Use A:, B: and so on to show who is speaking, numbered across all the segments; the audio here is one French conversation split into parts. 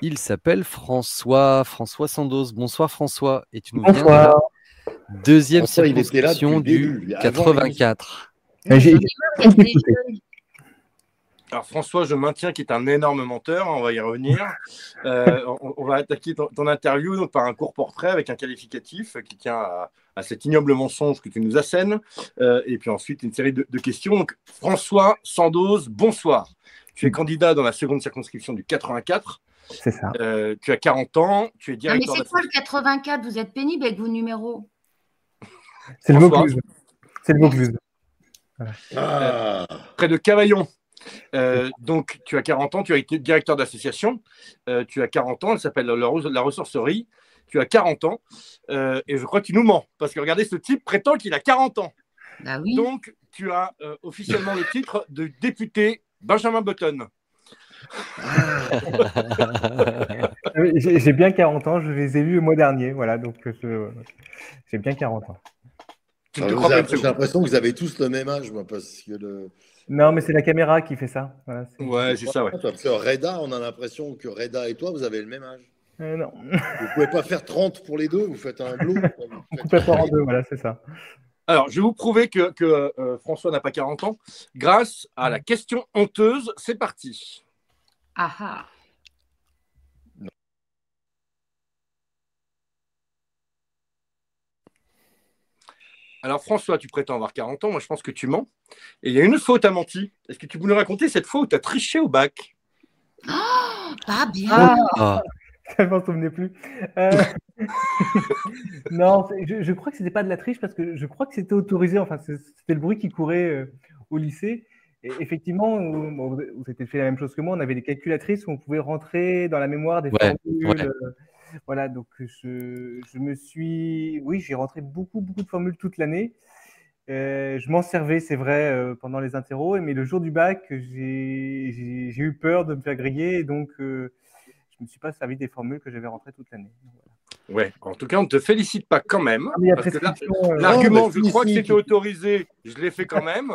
A: Il s'appelle François, François Sandoz. Bonsoir François. Et tu nous viens de la
B: Bonsoir.
A: deuxième
C: François, il était là depuis
A: circonscription
C: le
A: du
C: début, avant l'émission.
A: 84.
B: J'ai
D: J'en ai marre d'être déçue.
E: Alors François, je maintiens qu'il est un énorme menteur, on va y revenir. On va attaquer ton interview donc, par un court portrait avec un qualificatif qui tient à cet ignoble mensonge que tu nous assènes. Et puis ensuite, une série de questions. Donc, François Sandoz, bonsoir. Tu es candidat dans la seconde circonscription du 84.
B: C'est ça.
E: Tu as 40 ans, tu es
D: Non, mais
E: directeur
D: c'est quoi le 84? Vous êtes pénible avec vos numéros.
B: C'est le
E: François.
B: Vaucluse. C'est le Vaucluse.
E: près de Cavaillon. Donc, tu as 40 ans, tu as été directeur d'association. Tu as 40 ans, elle s'appelle la ressourcerie. Tu as 40 ans et je crois que tu nous mens parce que regardez, ce type prétend qu'il a 40 ans.
D: Bah oui.
E: Donc, tu as officiellement le titre de député Benjamin Button.
B: J'ai bien 40 ans, je les ai vus le mois dernier. Voilà, donc j'ai bien 40 ans.
E: Tu ne te crois pas une
C: J'ai
E: seconde.
C: l'impression que vous avez tous le même âge, moi, parce que
B: Non, mais c'est la caméra qui fait ça. Voilà,
E: Ouais, c'est ça, ouais.
C: Parce que Reda, on a l'impression que Reda et toi, vous avez le même âge.
B: Non,
C: Vous pouvez pas faire 30 pour les deux, vous faites un blot.
B: on coupe la part en deux, voilà, c'est ça.
E: Alors, je vais vous prouver que François n'a pas 40 ans grâce à la question honteuse. C'est parti.
D: Ah ah.
E: Alors, François, tu prétends avoir 40 ans. Moi, je pense que tu mens. Et il y a une fois où tu as menti. Est-ce que tu peux nous raconter cette fois où tu as triché au bac?
D: Oh, pas bien.
A: Ah,
B: Ça ne m'en souvenais plus. Non, je crois que c'était pas de la triche parce que je crois que c'était autorisé. Enfin, c'était le bruit qui courait au lycée. Et effectivement, vous avez fait la même chose que moi. On avait des calculatrices où on pouvait rentrer dans la mémoire des
A: Ouais,
B: formules.
A: ouais.
B: Voilà, donc je me suis. Oui, j'ai rentré beaucoup de formules toute l'année. Je m'en servais, c'est vrai, pendant les interros, mais le jour du bac, j'ai eu peur de me faire griller, et donc je ne me suis pas servi des formules que j'avais rentrées toute l'année.
E: Ouais, en tout cas, on ne te félicite pas quand même.
B: Ah, mais il y a
E: Parce que
B: prescription,
E: l'argument,
C: non, mais
E: je crois que
C: si,
E: c'était autorisé, je l'ai fait quand même.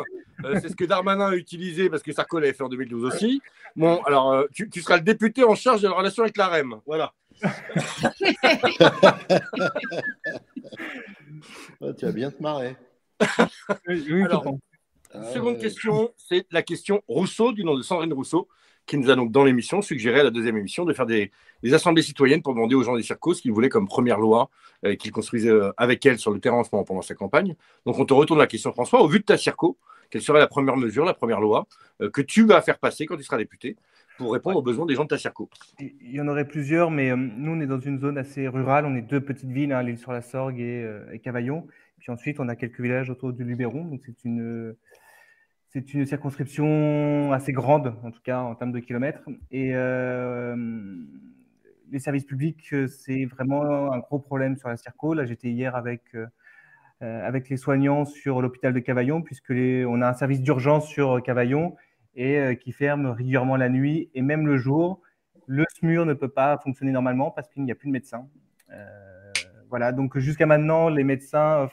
E: C'est ce que Darmanin a utilisé parce que Sarko l'avait fait en 2012 aussi. Bon, alors, tu seras le député en charge de la relation avec la REM. Voilà.
C: Tu vas bien te marrer.
B: Oui,
E: Alors,
B: comprends.
E: Seconde question, c'est la question Rousseau, du nom de Sandrine Rousseau, qui nous a donc dans l'émission suggéré à la deuxième émission de faire des assemblées citoyennes pour demander aux gens des circos ce qu'ils voulaient comme première loi qu'ils construisaient avec elle sur le terrain en ce moment pendant sa campagne. Donc on te retourne la question, François, au vu de ta circo, quelle serait la première mesure, la première loi que tu vas faire passer quand tu seras député pour répondre aux besoins des gens de ta circo?
B: Il y en aurait plusieurs, mais nous, on est dans une zone assez rurale. On est deux petites villes, hein, l'Île-sur-la-Sorgue et Cavaillon. Puis ensuite, on a quelques villages autour du Luberon. Donc, c'est une circonscription assez grande, en tout cas en termes de kilomètres. Et les services publics, c'est vraiment un gros problème sur la circo. Là, j'étais hier avec les soignants sur l'hôpital de Cavaillon, on a un service d'urgence sur Cavaillon et qui ferme régulièrement la nuit et même le jour. Le SMUR ne peut pas fonctionner normalement parce qu'il n'y a plus de médecins. Voilà, donc jusqu'à maintenant, les médecins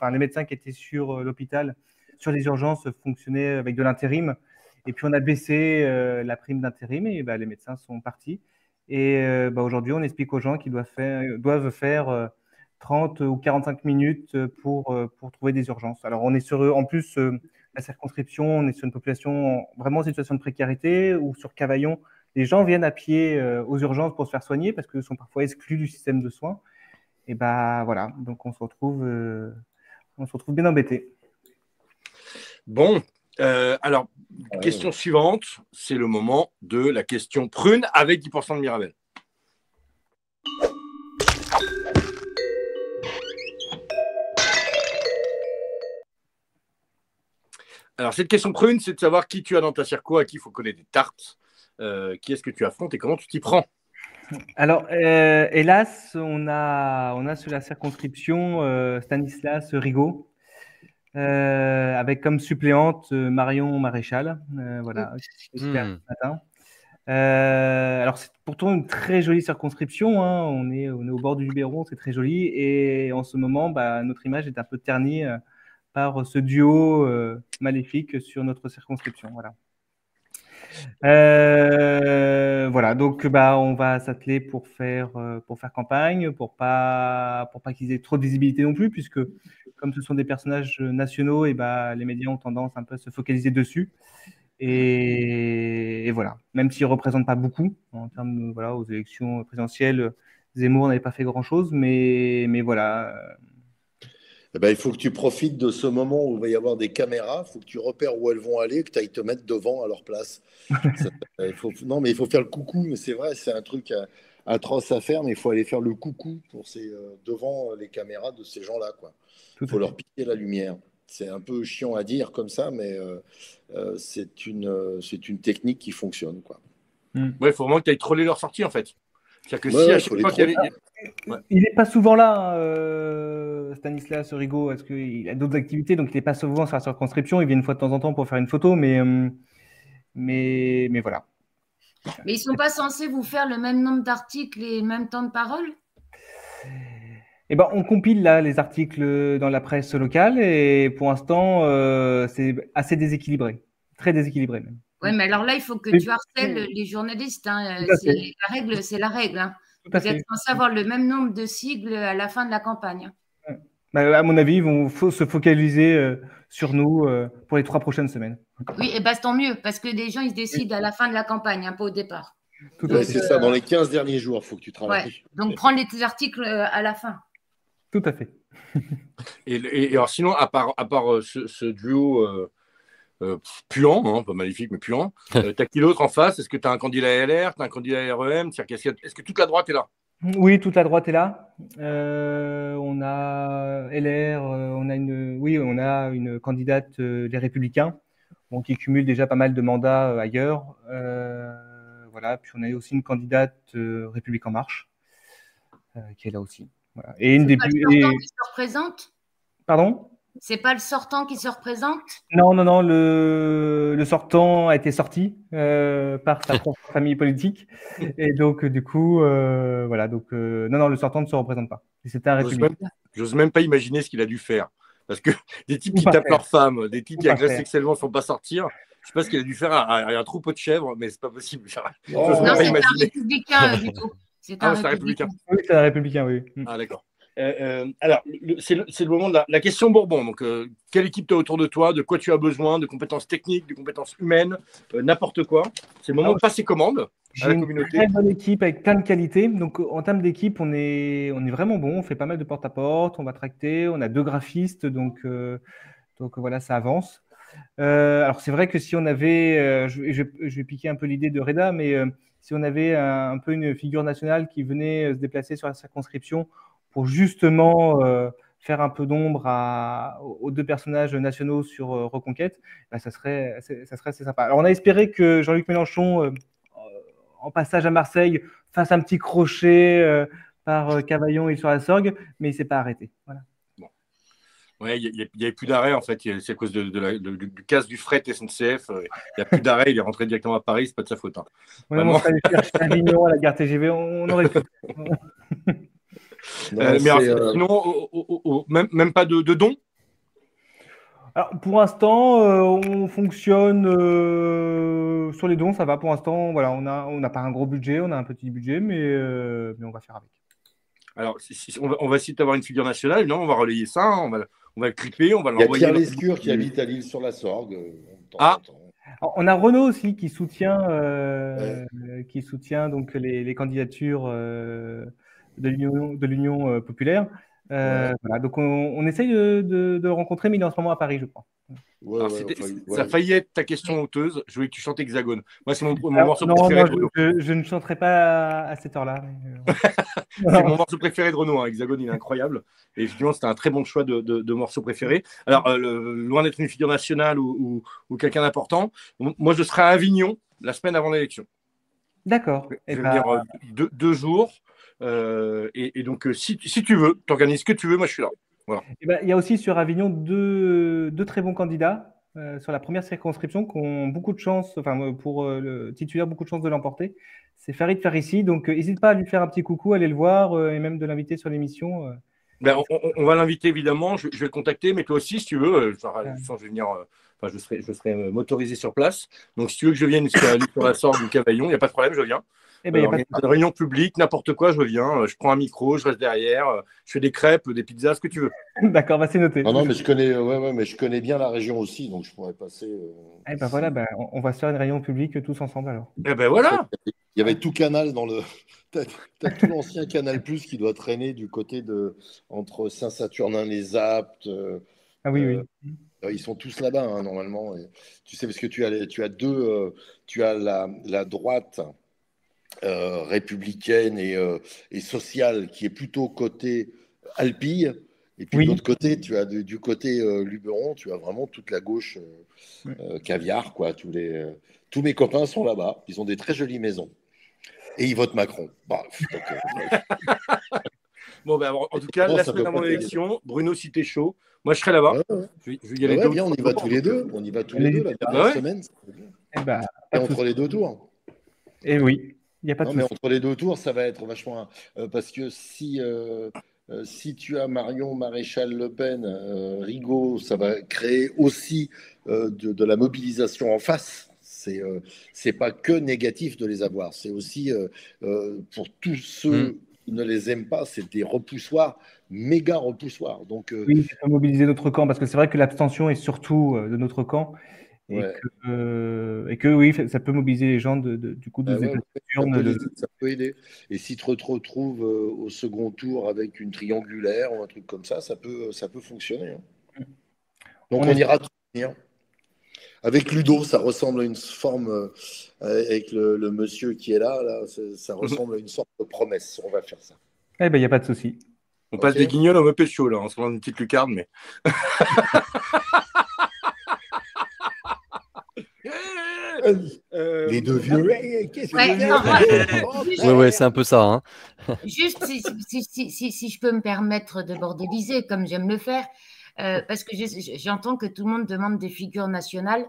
B: qui étaient sur l'hôpital, sur les urgences, fonctionnaient avec de l'intérim. Et puis on a baissé la prime d'intérim et les médecins sont partis. Et aujourd'hui, on explique aux gens qu'ils doivent faire 30 ou 45 minutes pour trouver des urgences. Alors on est en plus, la circonscription, on est sur une population vraiment en situation de précarité, ou sur Cavaillon, les gens viennent à pied aux urgences pour se faire soigner parce qu'ils sont parfois exclus du système de soins. Et voilà, donc on se retrouve bien embêtés.
E: Bon, alors, question suivante, c'est le moment de la question prune avec 10% de Mirabel. Alors, cette question prune, c'est de savoir qui tu as dans ta circo, à qui il faut coller des tartes, qui est-ce que tu affrontes et comment tu t'y prends.
B: Alors, hélas, on a sur la circonscription Stanislas Rigaud, avec comme suppléante Marion Maréchal, voilà, qui est ce matin. Alors, c'est pourtant une très jolie circonscription, hein. On est au bord du Luberon, c'est très joli. Et en ce moment, notre image est un peu ternie par ce duo maléfique sur notre circonscription. Voilà. Voilà, donc bah, on va s'atteler pour faire campagne, pour pas qu'ils aient trop de visibilité non plus, puisque comme ce sont des personnages nationaux, et bah, les médias ont tendance un peu à se focaliser dessus. Et voilà, même s'ils ne représentent pas beaucoup en termes de, voilà, aux élections présidentielles, Zemmour n'avait pas fait grand-chose, mais voilà.
C: Eh ben, il faut que tu profites de ce moment où il va y avoir des caméras, il faut que tu repères où elles vont aller, que tu ailles te mettre devant à leur place. Non, mais il faut faire le coucou, mais c'est vrai, c'est un truc atroce à faire, mais il faut aller faire le coucou devant les caméras de ces gens-là, quoi.
B: Tout
C: Il faut
B: à
C: leur
B: fait.
C: piquer la lumière. C'est un peu chiant à dire comme ça, mais c'est une technique qui fonctionne, quoi.
E: Ouais, il faut vraiment que tu ailles troller leur sortie, en fait. C'est-à-dire que
C: Ouais,
E: si à
C: ouais,
E: chaque
C: faut les
E: fois qu'il y a
C: troller.
E: Ouais.
B: Il n'est pas souvent là, Stanislas Rigaud, parce qu'il a d'autres activités, donc il n'est pas souvent sur la circonscription. Il vient une fois de temps en temps pour faire une photo, mais voilà.
D: Mais ils ne sont pas censés vous faire le même nombre d'articles et le même temps de parole?
B: Eh ben, on compile là les articles dans la presse locale et pour l'instant, c'est assez déséquilibré, très déséquilibré même.
D: Oui, mais alors là, il faut que
B: Mais-
D: tu harcèles les journalistes, hein.
B: Tout à
D: C'est
B: fait.
D: la règle, c'est la règle, hein.
B: Tout à
D: Vous êtes
B: fait.
D: censé avoir le même nombre de sigles à la fin de la campagne.
B: Bah, à mon avis, ils vont se focaliser sur nous pour les 3 prochaines semaines.
D: Oui, et bah, tant mieux, parce que les gens, ils se décident à la fin de la campagne, hein, pas au départ.
B: Tout à
C: Ouais,
B: fait.
C: c'est ça, dans les 15 derniers jours, il faut que tu
D: Ouais.
C: travailles.
D: Donc, prends les articles à la fin.
B: Tout à fait.
E: Et alors, sinon, à part ce duo puant, hein, pas maléfique, mais puant, t'as qui d'autre en face? Est-ce que tu as un candidat LR, tu as un candidat REM? Est-ce que toute la droite est là?
B: Oui, toute la droite est là. On a LR, on a une candidate des Républicains, bon, qui cumule déjà pas mal de mandats ailleurs. Voilà. Puis on a aussi une candidate République en marche, qui est là aussi. Voilà. Et une
D: C'est pas le
B: députée.
D: sortant qui se représente?
B: Pardon?
D: C'est pas le sortant qui se représente?
B: Non, le sortant a été sorti par sa propre famille politique. Et donc, du coup, voilà. Donc, non, le sortant ne se représente pas. C'était un républicain.
E: J'ose même pas imaginer ce qu'il a dû faire. Parce que des types
B: Ou
E: qui
B: pas
E: tapent
B: faire.
E: leurs femmes, des types
B: Ou
E: qui
B: pas
E: agressent
B: faire.
E: sexuellement ne font pas sortir. Je sais pas ce qu'il a dû faire à un troupeau de chèvres, mais c'est pas possible. J'ose
C: Oh.
E: même
D: Non,
E: pas
D: c'est un
E: imaginer.
D: républicain, du tout. C'est
E: Ah
D: un
E: ouais, c'est un
D: républicain.
E: républicain.
B: Oui, c'est un républicain, oui.
E: Ah d'accord. Alors, c'est le moment de la question Bourbon. Donc, quelle équipe tu as autour de toi? De quoi tu as besoin? De compétences techniques, de compétences humaines, n'importe quoi. C'est le moment de passer commande à
B: J'ai
E: la
B: une
E: communauté.
B: très bonne équipe avec plein de qualités. Donc, en termes d'équipe, on est vraiment bon. On fait pas mal de porte-à-porte. On va tracter. On a 2 graphistes. Donc voilà, ça avance. Alors, c'est vrai que si on avait, je vais piquer un peu l'idée de Reda, mais si on avait un peu une figure nationale qui venait se déplacer sur la circonscription pour justement faire un peu d'ombre aux 2 personnages nationaux sur Reconquête, bah, ça serait assez sympa. Alors, on a espéré que Jean-Luc Mélenchon, en passage à Marseille, fasse un petit crochet par Cavaillon et sur la Sorgue, mais il ne s'est pas arrêté. Voilà.
E: Ouais, il n'y avait plus d'arrêt en fait. C'est à cause du casse du fret SNCF. Il n'y a plus d'arrêt. Il est rentré directement à Paris. C'est pas de sa faute. Hein.
B: Ouais, on serait allé chercher Avignon à la gare TGV, on aurait pu.
C: Non,
E: mais alors, sinon, même pas de dons?
B: Alors, pour l'instant, on fonctionne sur les dons, ça va. Pour l'instant, voilà, on n'a pas un gros budget, on a un petit budget, mais on va faire avec.
E: Alors, on va essayer d'avoir une figure nationale. Non, on va relayer ça. On va le clipper. On va
C: Il y a
E: l'envoyer.
C: Pierre Lescure qui habite à l'île-sur-la-Sorgue. De temps
E: Ah.
C: en temps.
B: Alors, on a Renaud aussi qui soutient donc les candidatures de l'Union populaire. Voilà, donc on essaye de le rencontrer, mais il est en ce moment à Paris, je crois.
C: Ouais,
E: Alors, ça a failli être ta question honteuse. Je voulais que tu chantes Hexagone. Moi, c'est mon morceau préféré de Renaud.
B: Je ne chanterai pas à cette heure-là.
E: C'est mon morceau préféré de Renaud. Hein. Hexagone, il est incroyable. Et effectivement, c'était un très bon choix de morceau préféré. Alors, loin d'être une figure nationale ou quelqu'un d'important, moi, je serai à Avignon la semaine avant l'élection.
B: D'accord.
E: Je vais venir 2 jours. Et donc, si tu veux, tu organises ce que tu veux, moi, je suis là. Voilà.
B: Il y a aussi sur Avignon deux très bons candidats sur la première circonscription qui ont beaucoup de chance, enfin pour le titulaire, beaucoup de chance de l'emporter. C'est Farid Farissi, donc n'hésite pas à lui faire un petit coucou, aller le voir et même de l'inviter sur l'émission.
E: Ben, on va l'inviter évidemment, je vais le contacter, mais toi aussi si tu veux, je vais venir Enfin, je serai motorisé sur place. Donc, si tu veux que je vienne jusqu'à sur la Sorgue du Cavaillon, il n'y a pas de problème, je viens.
B: Eh ben, y a pas de...
E: Une réunion publique, n'importe quoi, je viens. Je prends un micro, je reste derrière. Je fais des crêpes, des pizzas, ce que tu veux.
B: D'accord, bah, c'est noté.
C: Non, mais je connais bien la région aussi, donc je pourrais passer.
B: Eh ben voilà, on va se faire une réunion publique tous ensemble alors.
E: Eh ben voilà.
C: Il y avait tout Canal dans le. T'as tout l'ancien Canal Plus qui doit traîner du côté entre Saint-Saturnin-les-Aptes.
B: Ah oui, oui.
C: Ils sont tous là-bas, hein, normalement. Et, tu sais, parce que tu as deux. Tu as la droite républicaine et sociale qui est plutôt côté Alpille. Et puis
B: Oui.
C: de l'autre côté, tu as du côté Luberon, tu as vraiment toute la gauche caviar, quoi. Tous mes copains sont là-bas. Ils ont des très jolies maisons. Et ils votent Macron. Bref,
E: Bon, ben, en tout cas, la semaine avant l'élection, Bruno, si t'es chaud, moi je serai là-bas.
C: Je vais y aller viens, on y va tous les deux. On y va tous les deux la dernière semaine. Et entre les deux tours.
B: Et oui, il n'y a pas de
C: souci. Mais entre les deux tours, ça va être vachement. Parce que si tu as Marion Maréchal Le Pen, Rigaud, ça va créer aussi de la mobilisation en face. C'est pas que négatif de les avoir, c'est aussi pour tous ceux qui ne les aiment pas, c'est des repoussoirs, méga repoussoirs. Donc,
B: oui, ça peut mobiliser notre camp, parce que c'est vrai que l'abstention est surtout de notre camp, et que oui, ça peut mobiliser les gens du coup
C: ça peut aider. Et si tu te retrouves au second tour avec une triangulaire ou un truc comme ça peut fonctionner. Hein. Donc on ira tout venir. Avec Ludo, ça ressemble à une forme, avec le monsieur qui est là ça ressemble à une sorte de promesse. On va faire ça.
B: Eh ben, il n'y a pas de souci.
E: On passe des guignols au pécho, là, en se faisant une petite lucarne, mais.
C: Les deux vieux.
A: Ouais, c'est un peu ça. Hein.
D: Juste, si je peux me permettre de bordéliser, comme j'aime le faire, parce que j'entends que tout le monde demande des figures nationales.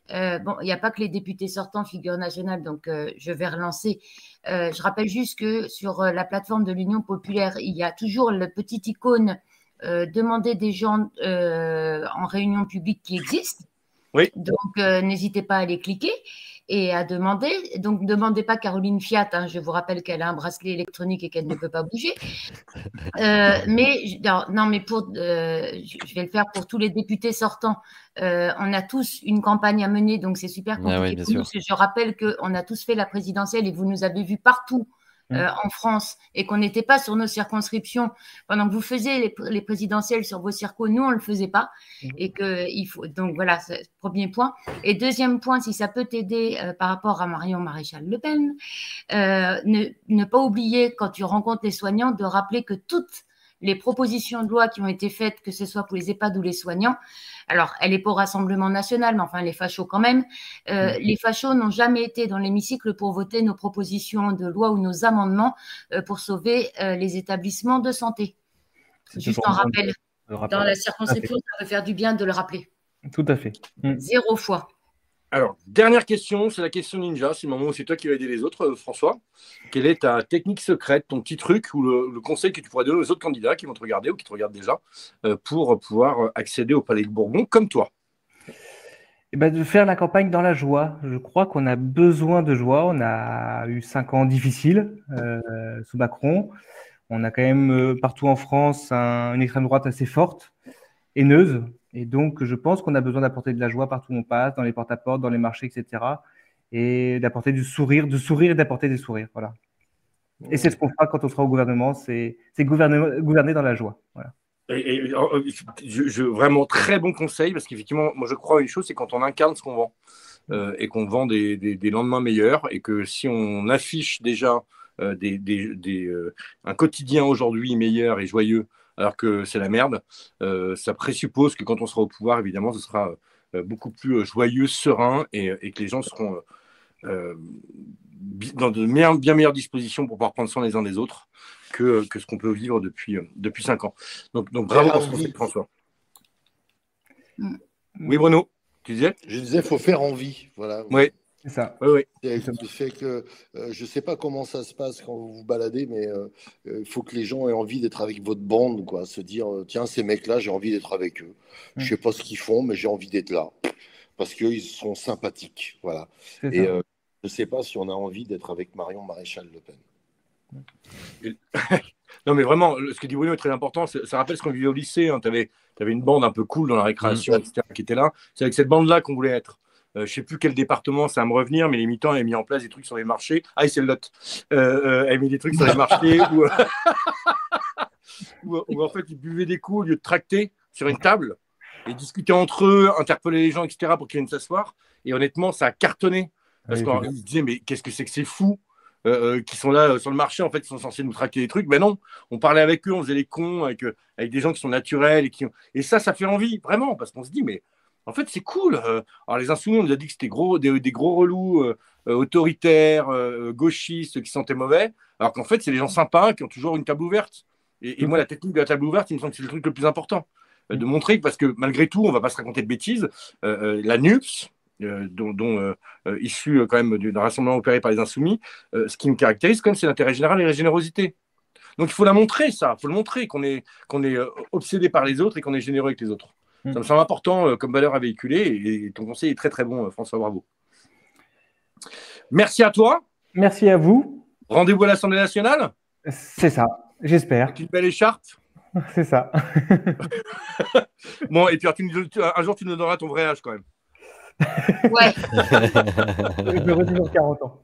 D: Bon, il n'y a pas que les députés sortants figures nationales, donc je vais relancer. Je rappelle juste que sur la plateforme de l'Union populaire, il y a toujours le petit icône demander des gens en réunion publique qui existe.
E: Oui.
D: Donc, n'hésitez pas à les cliquer et à demander. Donc, ne demandez pas Caroline Fiat. Hein, je vous rappelle qu'elle a un bracelet électronique et qu'elle ne peut pas bouger. Mais je vais le faire pour tous les députés sortants. On a tous une campagne à mener, donc c'est super compliqué pour nous. Je rappelle qu'on a tous fait la présidentielle et vous nous avez vus partout. En France, et qu'on n'était pas sur nos circonscriptions pendant que vous faisiez les présidentielles sur vos circos, nous on le faisait pas, et que il faut, donc voilà, c'est le premier point. Et deuxième point, si ça peut t'aider par rapport à Marion Maréchal Le Pen, ne pas oublier quand tu rencontres les soignants de rappeler que toutes les propositions de loi qui ont été faites, que ce soit pour les EHPAD ou les soignants, alors elle est pour Rassemblement national, mais enfin les fachos quand même, les fachos n'ont jamais été dans l'hémicycle pour voter nos propositions de loi ou nos amendements pour sauver les établissements de santé. Juste un rappel. Dans la circonscription, ça peut faire du bien de le rappeler.
B: Tout à fait.
D: 0 fois.
E: Alors, dernière question, c'est la question ninja. C'est le moment où c'est toi qui vas aider les autres, François. Quelle est ta technique secrète, ton petit truc ou le conseil que tu pourrais donner aux autres candidats qui vont te regarder ou qui te regardent déjà pour pouvoir accéder au Palais de Bourbon comme toi?
B: De faire la campagne dans la joie. Je crois qu'on a besoin de joie. On a eu 5 ans difficiles sous Macron. On a quand même partout en France une extrême droite assez forte, haineuse. Et donc, je pense qu'on a besoin d'apporter de la joie partout où on passe, dans les porte-à-porte, dans les marchés, etc. Et d'apporter du sourire, de sourire et d'apporter des sourires. Voilà. Et c'est ce qu'on fera quand on sera au gouvernement, c'est gouverner dans la joie. Voilà.
E: Vraiment très bon conseil, parce qu'effectivement, moi je crois à une chose, c'est quand on incarne ce qu'on vend et qu'on vend des lendemains meilleurs, et que si on affiche déjà un quotidien aujourd'hui meilleur et joyeux, alors que c'est la merde, ça présuppose que quand on sera au pouvoir, évidemment, ce sera beaucoup plus joyeux, serein, et que les gens seront dans de bien meilleures dispositions pour pouvoir prendre soin les uns des autres que ce qu'on peut vivre depuis 5 ans. Donc bravo pour ce conseil, François. Oui, Bruno, tu disais?
C: Je disais, il faut faire envie. Voilà.
E: Oui.
B: C'est ça.
E: Oui.
C: Le fait que je ne sais pas comment ça se passe quand vous vous baladez, mais il faut que les gens aient envie d'être avec votre bande, quoi. Se dire, tiens, ces mecs-là, j'ai envie d'être avec eux. Je ne sais pas ce qu'ils font, mais j'ai envie d'être là. parce qu'ils sont sympathiques. Voilà. Et je ne sais pas si on a envie d'être avec Marion Maréchal Le Pen.
E: Non, mais vraiment, ce que dit Bruno est très important. Ça rappelle ce qu'on vivait au lycée. Hein. Tu avais une bande un peu cool dans la récréation, etc., qui était là. C'est avec cette bande-là qu'on voulait être. Je ne sais plus quel département, ça va me revenir, mais les militants avaient mis en place des trucs sur les marchés. Ah, et c'est le Lot. Avaient mis des trucs sur les marchés où en fait, ils buvaient des coups au lieu de tracter sur une table et discuter entre eux, interpeller les gens, etc., pour qu'ils viennent s'asseoir. Et honnêtement, ça a cartonné. Parce qu'on se disait, mais qu'est-ce que c'est que ces fous qui sont là sur le marché, en fait, qui sont censés nous tracter des trucs. Ben non, on parlait avec eux, on faisait les cons avec des gens qui sont naturels. Et ça fait envie, vraiment, parce qu'on se dit, mais en fait, c'est cool. Alors, les Insoumis, on nous a dit que c'était des gros relous autoritaires, gauchistes, qui sentaient mauvais, alors qu'en fait, c'est des gens sympas qui ont toujours une table ouverte. Et moi, la technique de la table ouverte, il me semble que c'est le truc le plus important. De montrer que, parce que malgré tout, on ne va pas se raconter de bêtises, la NUPS, issue quand même d'un rassemblement opéré par les Insoumis, ce qui me caractérise, quand même, c'est l'intérêt général et la générosité. Donc, il faut la montrer, ça. Il faut le montrer qu'on est obsédé par les autres et qu'on est généreux avec les autres. Ça me semble important comme valeur à véhiculer et ton conseil est très très bon, François, bravo. Merci à toi.
B: Merci à vous.
E: Rendez-vous à l'Assemblée nationale.
B: C'est ça, j'espère.
E: Avec une belle écharpe.
B: C'est ça.
E: Bon, et puis un jour tu nous donneras ton vrai âge quand même.
D: Ouais.
B: Je le redis dans 40 ans.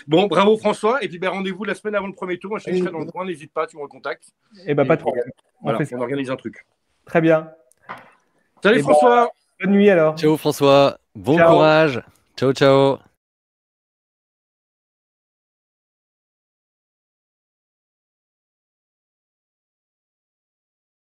E: Bon, bravo François. Et puis rendez-vous la semaine avant le premier tour. Moi, je serai dans le coin, n'hésite pas, tu me recontactes.
B: Pas de problème.
E: Voilà, on organise un truc.
B: Très bien.
E: Salut François.
B: Bonne nuit alors.
A: Ciao François. Bon courage. Ciao, ciao.